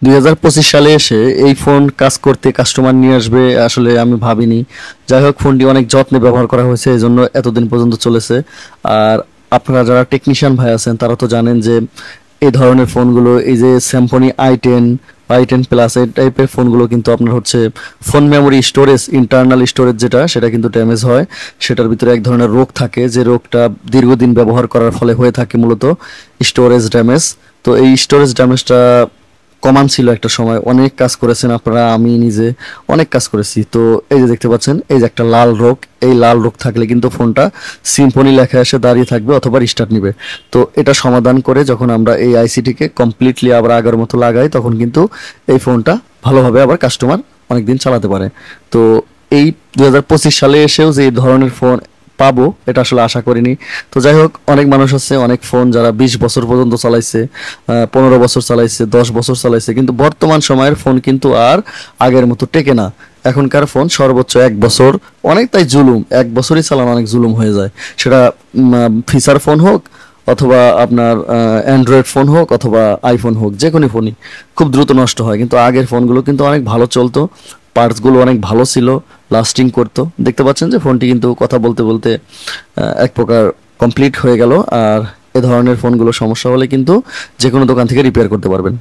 2025 সালে এসে এই ফোন কাজ করতে কাস্টমার নিয়ে আসবে আসলে আমি ভাবিনি। যাই হোক, ফোনটি অনেক যত্নে ব্যবহার করা হয়েছে, এই জন্য এতদিন পর্যন্ত চলেছে। আর আপনারা যারা টেকনিশিয়ান ভাই আছেন তারা তো জানেন যে এই ধরনের ফোনগুলো, এই যে স্যামসং i10 i10 প্লাস এই টাইপের ফোনগুলো কিন্তু আপনার হচ্ছে phone memory storage, internal storage যেটা, সেটা কিন্তু ড্যামেজ হয়। সেটার ভিতরে এক ধরনের রোগ থাকে, যে রোগটা দীর্ঘদিন ব্যবহার করার ফলে হয়ে থাকে, মূলত স্টোরেজ ড্যামেজ। তো এই স্টোরেজ ড্যামেজটা কমান ছিল একটা সময়, অনেক কাজ করেছেন আপনারা, আমি নিজে অনেক কাজ করেছি। তো এই যে দেখতে পাচ্ছেন, এই যে একটা লাল রোগ, এই লাল রোগ থাকলে কিন্তু ফোনটা সিম্ফনি লেখা এসে দাঁড়িয়ে থাকবে অথবা রিস্টার্ট নিবে। তো এটা সমাধান করে যখন আমরা এই আইসিটিকে কমপ্লিটলি আবার আগের মতো লাগাই, তখন কিন্তু এই ফোনটা ভালোভাবে আবার কাস্টমার অনেকদিন চালাতে পারে। তো এই 2025 সালে এসেও যে এই ধরনের ফোন পাবো এটা আসলে আশা করিনি। তো যাই হোক, অনেক মানুষ আছে, অনেক ফোন যারা 20 বছর পর্যন্ত চালাইছে, 15 বছর চালাইছে, 10 বছর চালাইছে, কিন্তু বর্তমান সময়ের ফোন কিন্তু আর আগের মতো টেকে না। এখনকার ফোন সর্বোচ্চ 1 বছর, অনেক তাই জুলুম, 1 বছরই চালানো অনেক জুলুম হয়ে যায়। সেটা ফিচার ফোন হোক অথবা আপনার অ্যান্ড্রয়েড ফোন হোক অথবা আইফোন হোক, যে কোনো ফোনই খুব দ্রুত নষ্ট হয়। কিন্তু আগের ফোনগুলো কিন্তু অনেক ভালো চলতো, পার্টসগুলো অনেক ভালো ছিল, লাস্টিং করতো। দেখতে পাচ্ছেন যে ফোনটি কিন্তু কথা বলতে বলতে এক প্রকার কমপ্লিট হয়ে গেল। আর এ ধরনের ফোনগুলো সমস্যা হলে কিন্তু যে কোনো দোকান থেকে রিপেয়ার করতে পারবেন।